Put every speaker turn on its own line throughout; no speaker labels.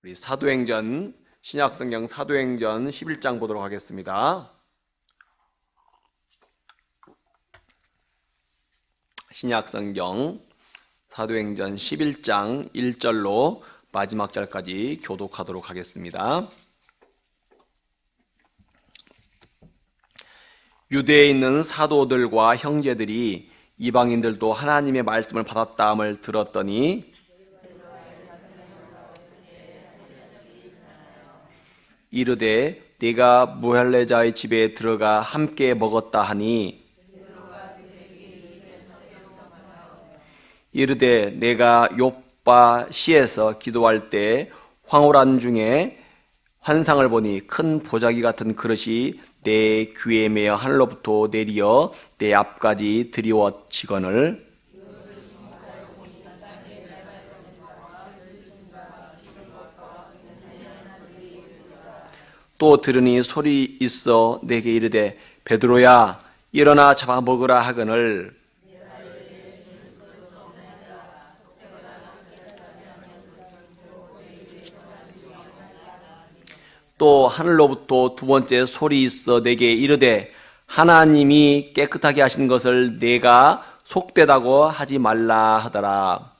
우리 사도행전, 신약성경 사도행전 11장 보도록 하겠습니다. 신약성경 사도행전 11장 1절로 마지막 절까지 교독하도록 하겠습니다. 유대에 있는 사도들과 형제들이 이방인들도 하나님의 말씀을 받았다함을 들었더니 이르되 네가 무할례자의 집에 들어가 함께 먹었다 하니 이르되 내가 욥바 시에서 기도할 때 황홀한 중에 환상을 보니 큰 보자기 같은 그릇이 내 귀에 매어 하늘로부터 내리어 내 앞까지 드리워지거늘 또 들으니 소리 있어 내게 이르되 베드로야 일어나 잡아 먹으라 하거늘 또 하늘로부터 두 번째 소리 있어 내게 이르되 하나님이 깨끗하게 하신 것을 내가 속되다고 하지 말라 하더라.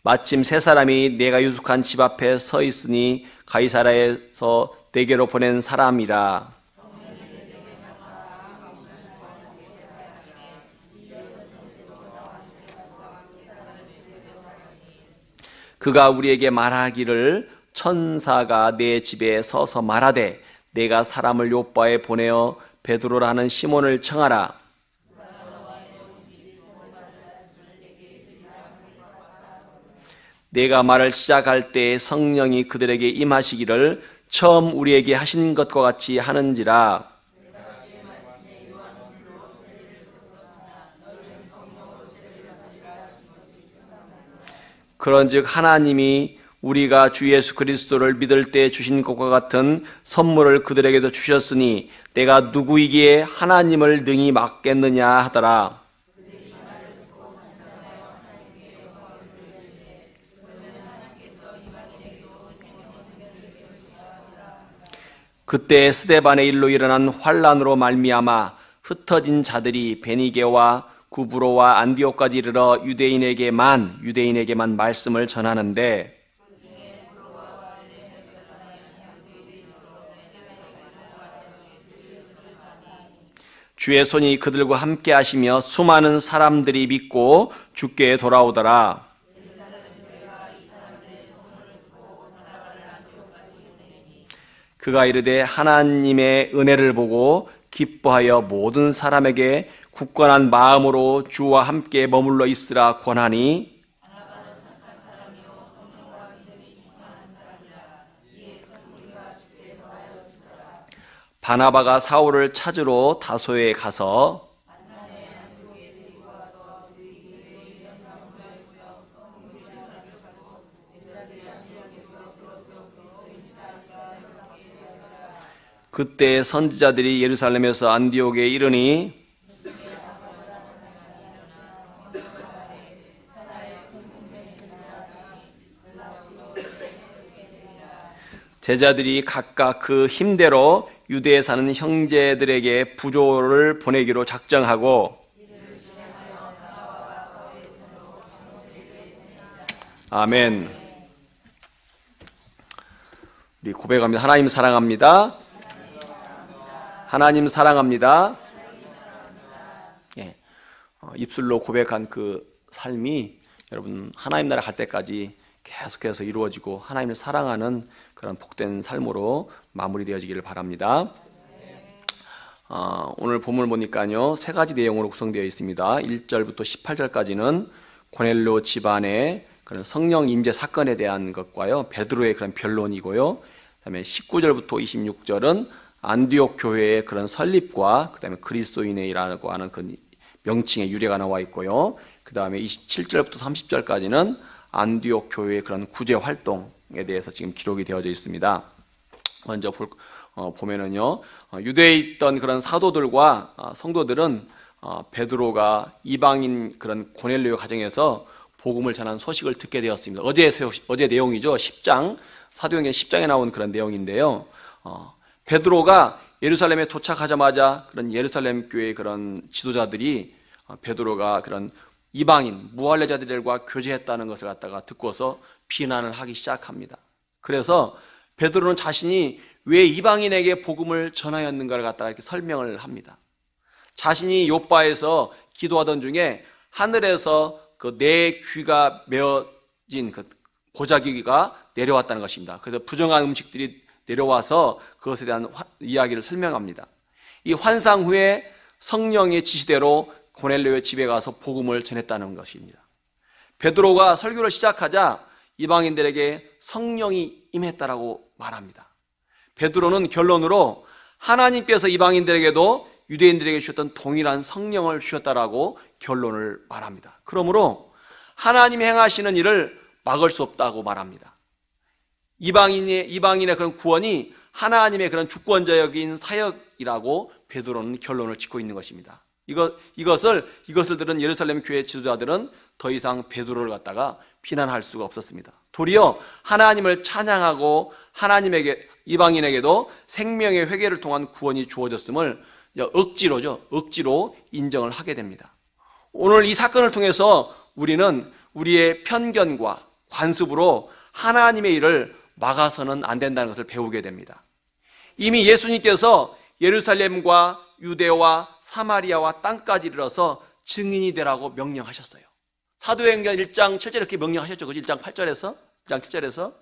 마침 세 사람이 내가 유숙한 집 앞에 서 있으니 가이사랴에서 내게로 보낸 사람이라. 그가 우리에게 말하기를 천사가 내 집에 서서 말하되 내가 사람을 요바에 보내어 베드로라는 시몬을 청하라. 내가 말을 시작할 때 성령이 그들에게 임하시기를 처음 우리에게 하신 것과 같이 하는지라. 그런즉 하나님이 우리가 주 예수 그리스도를 믿을 때 주신 것과 같은 선물을 그들에게도 주셨으니 내가 누구이기에 하나님을 능히 막겠느냐 하더라. 그때 스데반의 일로 일어난 환란으로 말미암아 흩어진 자들이 베니게와 구브로와 안디옥까지 이르러 유대인에게만 말씀을 전하는데 주의 손이 그들과 함께 하시며 수많은 사람들이 믿고 주께 돌아오더라. 그가 이르되 하나님의 은혜를 보고 기뻐하여 모든 사람에게 굳건한 마음으로 주와 함께 머물러 있으라 권하니 바나바가 사울을 찾으러 다소에 가서 그때 선지자들이 예루살렘에서 안디옥에 이르니 제자들이 각각 그 힘대로 유대에 사는 형제들에게 부조를 보내기로 작정하고 아멘. 우리 고백합니다. 하나님 사랑합니다. 하나님 사랑합니다. 예, 입술로 고백한 그 삶이 여러분 하나님 나라 갈 때까지 계속해서 이루어지고 하나님을 사랑하는 그런 복된 삶으로 마무리되어지기를 바랍니다. 오늘 본문을 보니까요 세 가지 내용으로 구성되어 있습니다. 1절부터 18절까지는 고넬료 집안의 그런 성령 임재 사건에 대한 것과요 베드로의 그런 변론이고요. 그다음에 19절부터 26절은 안디옥 교회의 그런 설립과 그다음에 그리스도인이라고 하는 그 명칭의 유래가 나와 있고요. 그다음에 27절부터 30절까지는 안디옥 교회의 그런 구제 활동에 대해서 지금 기록이 되어져 있습니다. 먼저 보면은요 유대에 있던 그런 사도들과 성도들은 베드로가 이방인 그런 고넬료 가정에서 복음을 전한 소식을 듣게 되었습니다. 어제 내용이죠. 10장, 사도행전 10장에 나온 그런 내용인데요. 베드로가 예루살렘에 도착하자마자 그런 예루살렘 교회의 그런 지도자들이 베드로가 그런 이방인 무할례자들과 교제했다는 것을 갖다가 듣고서 비난을 하기 시작합니다. 그래서 베드로는 자신이 왜 이방인에게 복음을 전하였는가를 갖다가 이렇게 설명을 합니다. 자신이 욥바에서 기도하던 중에 하늘에서 그 네 귀가 메어진 그 보자기가 내려왔다는 것입니다. 그래서 부정한 음식들이 내려와서 그것에 대한 이야기를 설명합니다. 이 환상 후에 성령의 지시대로 고넬료의 집에 가서 복음을 전했다는 것입니다. 베드로가 설교를 시작하자 이방인들에게 성령이 임했다라고 말합니다. 베드로는 결론으로 하나님께서 이방인들에게도 유대인들에게 주셨던 동일한 성령을 주셨다라고 결론을 말합니다. 그러므로 하나님이 행하시는 일을 막을 수 없다고 말합니다. 이방인의 그런 구원이 하나님의 그런 주권적인 사역이라고 베드로는 결론을 짓고 있는 것입니다. 이것을 들은 예루살렘 교회 지도자들은 더 이상 베드로를 갖다가 비난할 수가 없었습니다. 도리어 하나님을 찬양하고 이방인에게도 생명의 회개를 통한 구원이 주어졌음을 억지로 인정을 하게 됩니다. 오늘 이 사건을 통해서 우리는 우리의 편견과 관습으로 하나님의 일을 막아서는 안 된다는 것을 배우게 됩니다. 이미 예수님께서 예루살렘과 유대와 사마리아와 땅까지 이르러서 증인이 되라고 명령하셨어요. 사도행전 1장 7절에 이렇게 명령하셨죠. 1장 7절에서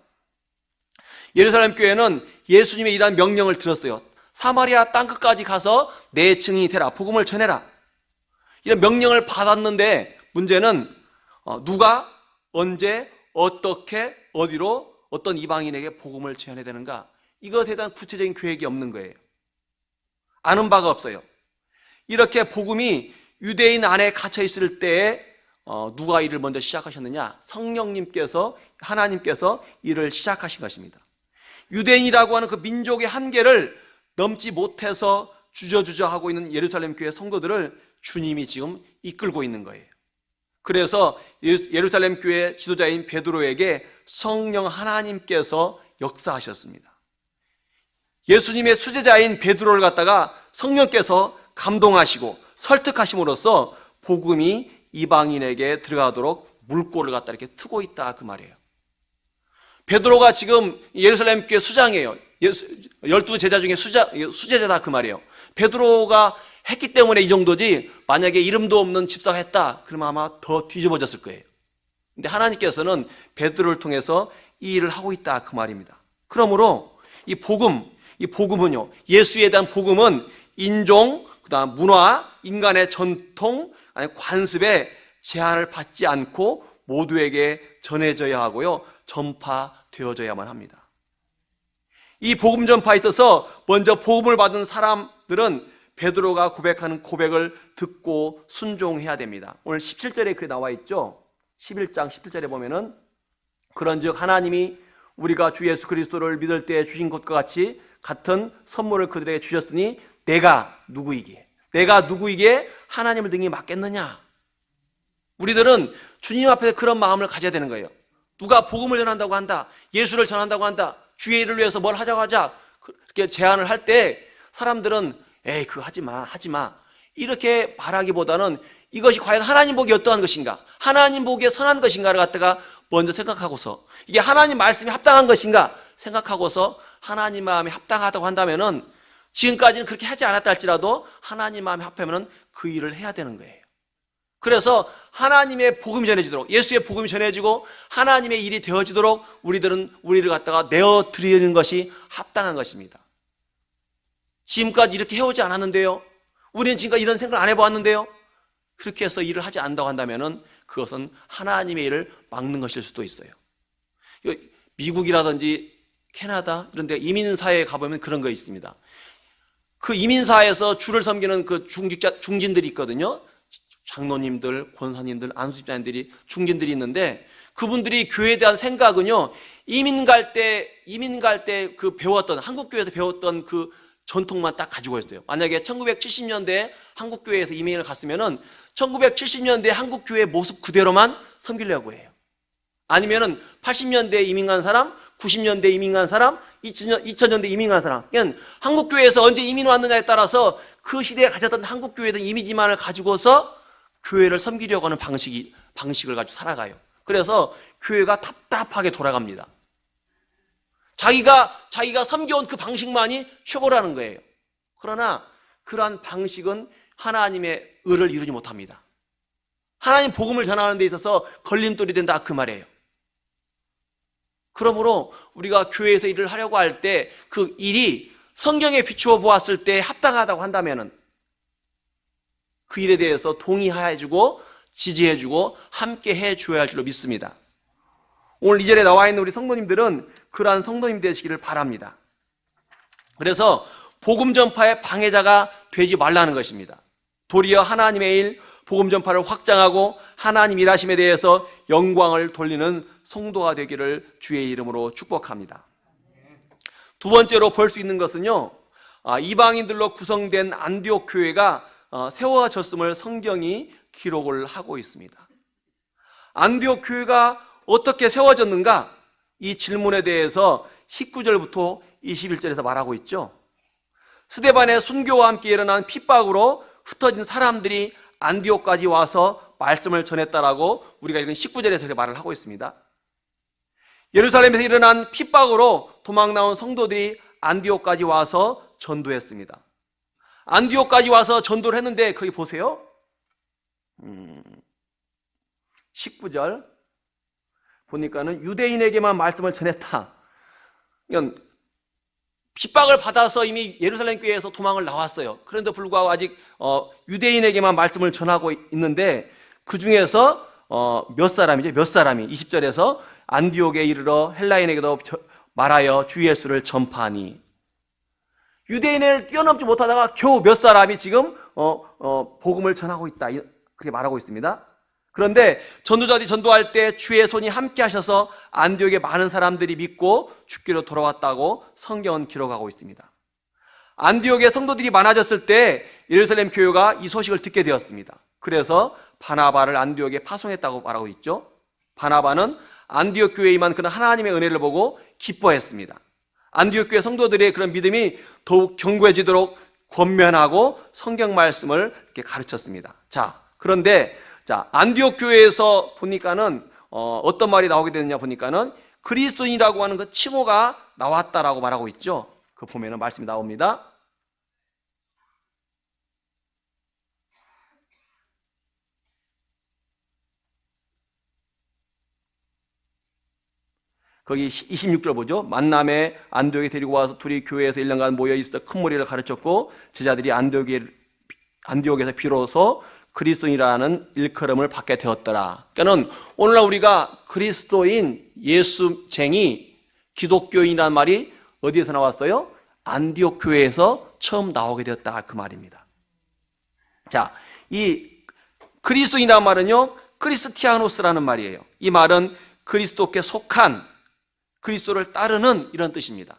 예루살렘 교회는 예수님의 이러한 명령을 들었어요. 사마리아 땅끝까지 가서 내 증인이 되라, 복음을 전해라, 이런 명령을 받았는데 문제는 누가 언제 어떻게 어디로 어떤 이방인에게 복음을 전해야 되는가, 이것에 대한 구체적인 계획이 없는 거예요. 아는 바가 없어요. 이렇게 복음이 유대인 안에 갇혀 있을 때에 누가 일을 먼저 시작하셨느냐? 성령님께서, 하나님께서 일을 시작하신 것입니다. 유대인이라고 하는 그 민족의 한계를 넘지 못해서 주저주저 하고 있는 예루살렘 교회 성도들을 주님이 지금 이끌고 있는 거예요. 그래서 예루살렘 교회 지도자인 베드로에게 성령 하나님께서 역사하셨습니다. 예수님의 수제자인 베드로를 갖다가 성령께서 감동하시고 설득하심으로써 복음이 이방인에게 들어가도록 물꼬를 갖다 이렇게 트고 있다, 그 말이에요. 베드로가 지금 예루살렘 교회 수장이에요. 12제자 중에 수제자다, 그 말이에요. 베드로가 했기 때문에 이 정도지, 만약에 이름도 없는 집사가 했다 그러면 아마 더 뒤집어졌을 거예요. 근데 하나님께서는 베드로를 통해서 이 일을 하고 있다, 그 말입니다. 그러므로 이 복음은요, 예수에 대한 복음은 인종, 그다음 문화, 인간의 전통, 아니 관습에 제한을 받지 않고 모두에게 전해져야 하고요, 전파되어져야만 합니다. 이 복음 전파에 있어서 먼저 복음을 받은 사람들은 베드로가 고백하는 고백을 듣고 순종해야 됩니다. 오늘 17절에 그렇게 나와 있죠. 11장 17절에 보면은 그런즉 하나님이 우리가 주 예수 그리스도를 믿을 때 주신 것과 같은 선물을 그들에게 주셨으니 내가 누구이기에 하나님을 등이 맞겠느냐? 우리들은 주님 앞에서 그런 마음을 가져야 되는 거예요. 누가 복음을 전한다고 한다, 예수를 전한다고 한다, 주의 일을 위해서 뭘 하자고 하자, 그렇게 제안을 할 때 사람들은 에이 그거 하지마 이렇게 말하기보다는 이것이 과연 하나님 보기에 어떠한 것인가, 하나님 보기에 선한 것인가를 갖다가 먼저 생각하고서, 이게 하나님 말씀이 합당한 것인가 생각하고서 하나님 마음에 합당하다고 한다면은, 지금까지는 그렇게 하지 않았다 할지라도 하나님 마음에 합하면은 그 일을 해야 되는 거예요. 그래서 하나님의 복음이 전해지도록, 예수의 복음이 전해지고 하나님의 일이 되어지도록 우리를 갖다가 내어드리는 것이 합당한 것입니다. 지금까지 이렇게 해오지 않았는데요, 우리는 지금까지 이런 생각을 안 해보았는데요, 그렇게 해서 일을 하지 않는다고 한다면 그것은 하나님의 일을 막는 것일 수도 있어요. 미국이라든지 캐나다 이런 데 이민사회에 가보면 그런 거 있습니다. 그 이민사회에서 주를 섬기는 그 중진들이 있거든요. 장로님들, 권사님들, 안수집사님들이, 중진들이 있는데, 그분들이 교회에 대한 생각은요, 이민 갈 때 그 배웠던, 한국 교회에서 배웠던 그 전통만 딱 가지고 있어요. 만약에 1970년대 한국교회에서 이민을 갔으면은 1970년대 한국교회 모습 그대로만 섬기려고 해요. 아니면은 80년대 이민 간 사람, 90년대 이민 간 사람, 2000년대 이민 간 사람. 그러니까 한국교회에서 언제 이민 왔느냐에 따라서 그 시대에 가졌던 한국교회의 이미지만을 가지고서 교회를 섬기려고 하는 방식을 가지고 살아가요. 그래서 교회가 답답하게 돌아갑니다. 자기가 섬겨온 그 방식만이 최고라는 거예요. 그러나 그러한 방식은 하나님의 의를 이루지 못합니다. 하나님 복음을 전하는 데 있어서 걸림돌이 된다 그 말이에요. 그러므로 우리가 교회에서 일을 하려고 할 때 그 일이 성경에 비추어 보았을 때 합당하다고 한다면은 그 일에 대해서 동의해주고 지지해주고 함께 해줘야 할 줄로 믿습니다. 오늘 이 자리에 나와 있는 우리 성도님들은 그러한 성도님 되시기를 바랍니다. 그래서 복음 전파의 방해자가 되지 말라는 것입니다. 도리어 하나님의 일, 복음 전파를 확장하고 하나님 일하심에 대해서 영광을 돌리는 성도가 되기를 주의 이름으로 축복합니다. 두 번째로 볼 수 있는 것은요, 이방인들로 구성된 안디옥 교회가 세워졌음을 성경이 기록을 하고 있습니다. 안디옥 교회가 어떻게 세워졌는가? 이 질문에 대해서 19절부터 21절에서 말하고 있죠. 스데반의 순교와 함께 일어난 핍박으로 흩어진 사람들이 안디옥까지 와서 말씀을 전했다라고 우리가 읽은 19절에서 말을 하고 있습니다. 예루살렘에서 일어난 핍박으로 도망 나온 성도들이 안디옥까지 와서 전도했습니다. 안디옥까지 와서 전도를 했는데 거기 보세요. 19절 보니까는 유대인에게만 말씀을 전했다. 그러니까 핍박을 받아서 이미 예루살렘 교회에서 도망을 나왔어요. 그런데 불구하고 아직 유대인에게만 말씀을 전하고 있는데 그 중에서 몇 사람이 20절에서 안디옥에 이르러 헬라인에게도 말하여 주 예수를 전파하니, 유대인을 뛰어넘지 못하다가 겨우 몇 사람이 지금 복음을 전하고 있다, 그렇게 말하고 있습니다. 그런데 전도자들이 전도할 때 주의 손이 함께 하셔서 안디옥에 많은 사람들이 믿고 주께로 돌아왔다고 성경은 기록하고 있습니다. 안디옥에 성도들이 많아졌을 때 예루살렘 교회가 이 소식을 듣게 되었습니다. 그래서 바나바를 안디옥에 파송했다고 말하고 있죠. 바나바는 안디옥 교회에 임한 그런 하나님의 은혜를 보고 기뻐했습니다. 안디옥 교회 성도들의 그런 믿음이 더욱 견고해지도록 권면하고 성경 말씀을 이렇게 가르쳤습니다. 그런데 안디옥 교회에서 보니까는 어떤 말이 나오게 되느냐 보니까는 그리스도인이라고 하는 그 칭호가 나왔다라고 말하고 있죠. 그 보면은 말씀이 나옵니다. 거기 26절 보죠. 만남에 안디옥에 데리고 와서 둘이 교회에서 1년간 모여 있어 큰 무리를 가르쳤고 제자들이 안디옥에서 비로소 그리스도인이라는 일컬음을 받게 되었더라. 그러니까 오늘날 우리가 그리스도인, 예수쟁이, 기독교인이라는 말이 어디에서 나왔어요? 안디옥 교회에서 처음 나오게 되었다 그 말입니다. 이 그리스도인이라는 말은요, 크리스티아노스라는 말이에요. 이 말은 그리스도께 속한, 그리스도를 따르는 이런 뜻입니다.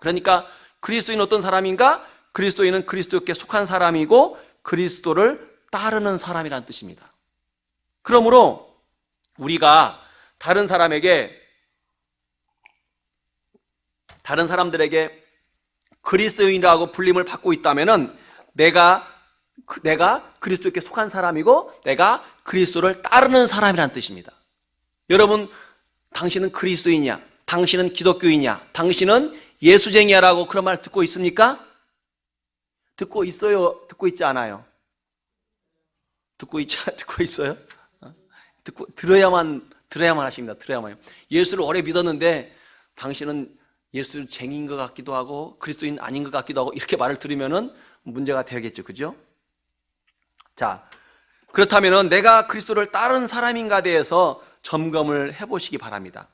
그러니까 그리스도인은 어떤 사람인가? 그리스도인은 그리스도께 속한 사람이고 그리스도를 따르는 사람이라는 뜻입니다. 그러므로 우리가 다른 사람들에게 그리스도인이라고 불림을 받고 있다면은 내가 그리스도께 속한 사람이고 내가 그리스도를 따르는 사람이라는 뜻입니다. 여러분, 당신은 그리스도인이냐? 당신은 기독교인이냐? 당신은 예수쟁이야라고 그런 말 듣고 있습니까? 듣고 있어요? 듣고 있지 않아요? 듣고 있어요? 들어야만 하십니다. 들어야만요. 예수를 오래 믿었는데 당신은 예수쟁이인 것 같기도 하고 그리스도인 아닌 것 같기도 하고 이렇게 말을 들으면은 문제가 되겠죠. 그죠? 그렇다면은 내가 그리스도를 따르는 사람인가에 대해서 점검을 해보시기 바랍니다.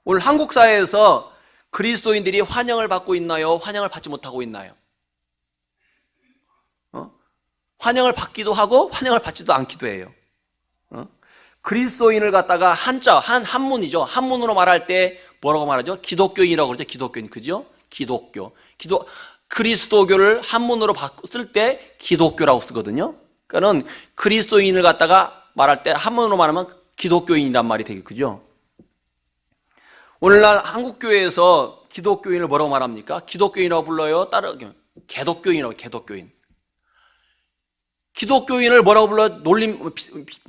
오늘 한국 사회에서 그리스도인들이 환영을 받고 있나요? 환영을 받지 못하고 있나요? 환영을 받기도 하고 환영을 받지도 않기도 해요. 그리스도인을 갖다가 한문이죠. 한문으로 말할 때 뭐라고 말하죠? 기독교인이라고 그러죠. 기독교인, 그죠? 기독교. 그리스도교를 한문으로 쓸 때 기독교라고 쓰거든요. 그러니까는 그리스도인을 갖다가 말할 때 한문으로 말하면 기독교인이란 말이 되게 그죠? 오늘날 한국교회에서 기독교인을 뭐라고 말합니까? 기독교인이라고 불러요? 개독교인이라고, 개독교인. 기독교인을 뭐라고 불러요?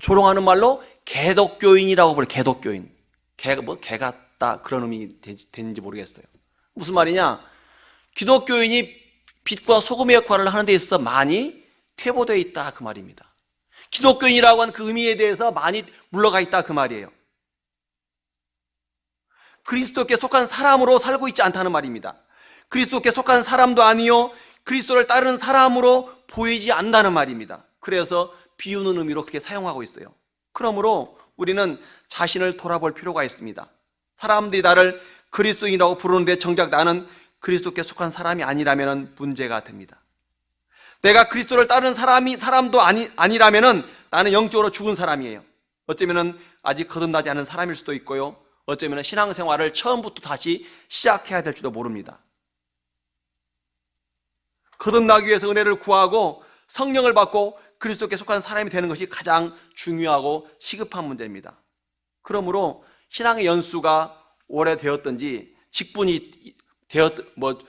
조롱하는 말로 개독교인이라고 불러요. 개독교인. 개 같다 그런 의미 되는지 모르겠어요. 무슨 말이냐? 기독교인이 빛과 소금의 역할을 하는 데 있어서 많이 퇴보되어 있다 그 말입니다. 기독교인이라고 하는 그 의미에 대해서 많이 물러가 있다 그 말이에요. 그리스도께 속한 사람으로 살고 있지 않다는 말입니다. 그리스도께 속한 사람도 아니요 그리스도를 따르는 사람으로 보이지 않는다는 말입니다. 그래서 비우는 의미로 그렇게 사용하고 있어요. 그러므로 우리는 자신을 돌아볼 필요가 있습니다. 사람들이 나를 그리스도인이라고 부르는데 정작 나는 그리스도께 속한 사람이 아니라면 문제가 됩니다. 내가 그리스도를 따르는 사람도 아니라면 나는 영적으로 죽은 사람이에요. 어쩌면 아직 거듭나지 않은 사람일 수도 있고요. 어쩌면 신앙생활을 처음부터 다시 시작해야 될지도 모릅니다. 거듭나기 위해서 은혜를 구하고 성령을 받고 그리스도께 속한 사람이 되는 것이 가장 중요하고 시급한 문제입니다. 그러므로 신앙의 연수가 오래되었든지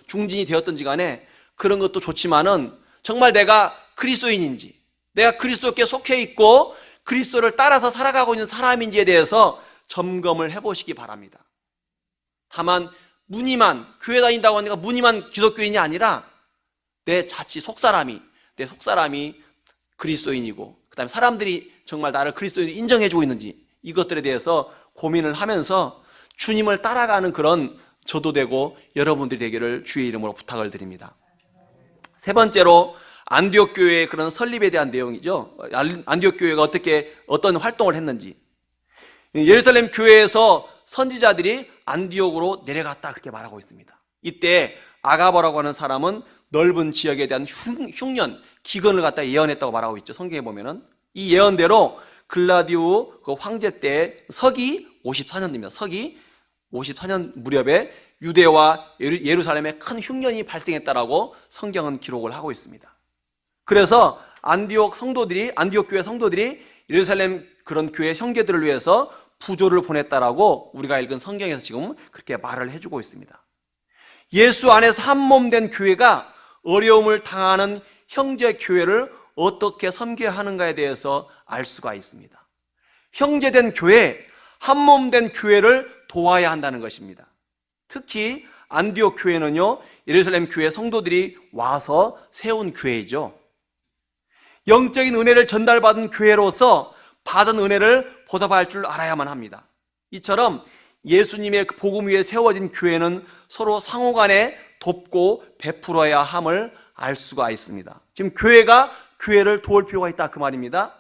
중진이 되었든지 간에 그런 것도 좋지만은 정말 내가 그리스도인인지 내가 그리스도께 속해 있고 그리스도를 따라서 살아가고 있는 사람인지에 대해서 점검을 해보시기 바랍니다. 다만 교회 다닌다고 하니까 무늬만 기독교인이 아니라 내 속사람이 그리스도인이고 그 다음에 사람들이 정말 나를 그리스도인으로 인정해주고 있는지 이것들에 대해서 고민을 하면서 주님을 따라가는 그런 저도 되고 여러분들이 되기를 주의 이름으로 부탁을 드립니다. 세 번째로 안디옥 교회의 그런 설립에 대한 내용이죠. 안디옥 교회가 어떤 활동을 했는지. 예루살렘 교회에서 선지자들이 안디옥으로 내려갔다 그렇게 말하고 있습니다. 이때 아가버라고 하는 사람은 넓은 지역에 대한 흉년, 기근을 갖다 예언했다고 말하고 있죠. 성경에 보면은 이 예언대로 글라디오 그 황제 때 서기 54년입니다. 서기 54년 무렵에 유대와 예루살렘에 큰 흉년이 발생했다라고 성경은 기록을 하고 있습니다. 그래서 안디옥 교회 성도들이 예루살렘 그런 교회 형제들을 위해서 부조를 보냈다라고 우리가 읽은 성경에서 지금 그렇게 말을 해주고 있습니다. 예수 안에서 한 몸 된 교회가 어려움을 당하는 형제 교회를 어떻게 섬겨야 하는가에 대해서 알 수가 있습니다. 형제된 교회, 한 몸 된 교회를 도와야 한다는 것입니다. 특히 안디옥 교회는요, 예루살렘 교회 성도들이 와서 세운 교회이죠. 영적인 은혜를 전달받은 교회로서 받은 은혜를 보답할 줄 알아야만 합니다. 이처럼 예수님의 복음 위에 세워진 교회는 서로 상호간에 돕고 베풀어야 함을 알 수가 있습니다. 지금 교회가 교회를 도울 필요가 있다 그 말입니다.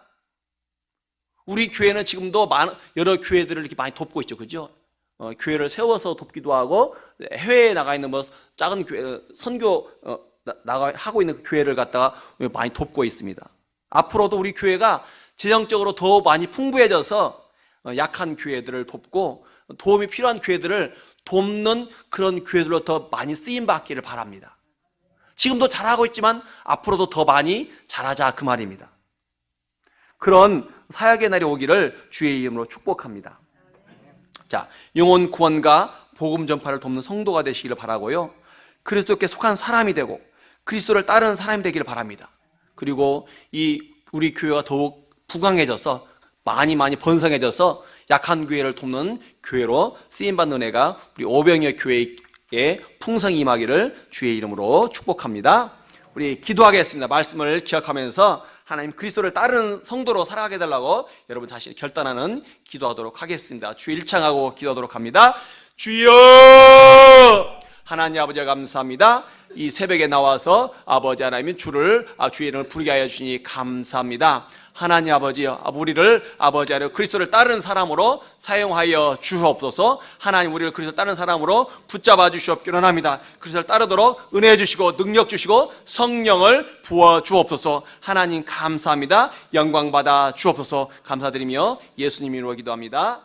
우리 교회는 지금도 여러 교회들을 이렇게 많이 돕고 있죠, 그죠? 교회를 세워서 돕기도 하고 해외에 나가 있는 작은 교회 선교 하고 있는 교회를 갖다가 많이 돕고 있습니다. 앞으로도 우리 교회가 재정적으로 더 많이 풍부해져서 약한 교회들을 돕고 도움이 필요한 교회들을 돕는 그런 교회들로 더 많이 쓰임 받기를 바랍니다. 지금도 잘하고 있지만 앞으로도 더 많이 잘하자 그 말입니다. 그런 사역의 날이 오기를 주의 이름으로 축복합니다. 자, 영혼 구원과 복음 전파를 돕는 성도가 되시기를 바라고요. 그리스도께 속한 사람이 되고 그리스도를 따르는 사람이 되기를 바랍니다. 그리고 우리 교회가 더욱 부강해져서 많이 번성해져서 약한 교회를 돕는 교회로 쓰임받는 은혜가 우리 오병이어 교회에 풍성히 임하기를 주의 이름으로 축복합니다. 우리 기도하겠습니다. 말씀을 기억하면서 하나님 그리스도를 따르는 성도로 살아가게 해달라고 여러분 자신이 결단하는 기도하도록 하겠습니다. 주의 일창하고 기도하도록 합니다. 주여, 하나님 아버지 감사합니다. 이 새벽에 나와서 아버지 하나님의 주의 이름을 부르게 하여 주시니 감사합니다. 하나님 아버지여, 우리를 아버지 하나님 그리스도를 따르는 사람으로 사용하여 주시옵소서. 하나님 우리를 그리스도를 따르는 사람으로 붙잡아 주시옵기를 원합니다. 그리스도를 따르도록 은혜 주시고 능력 주시고 성령을 부어 주옵소서. 하나님 감사합니다. 영광 받아 주옵소서. 감사드리며 예수님 이름으로 기도합니다.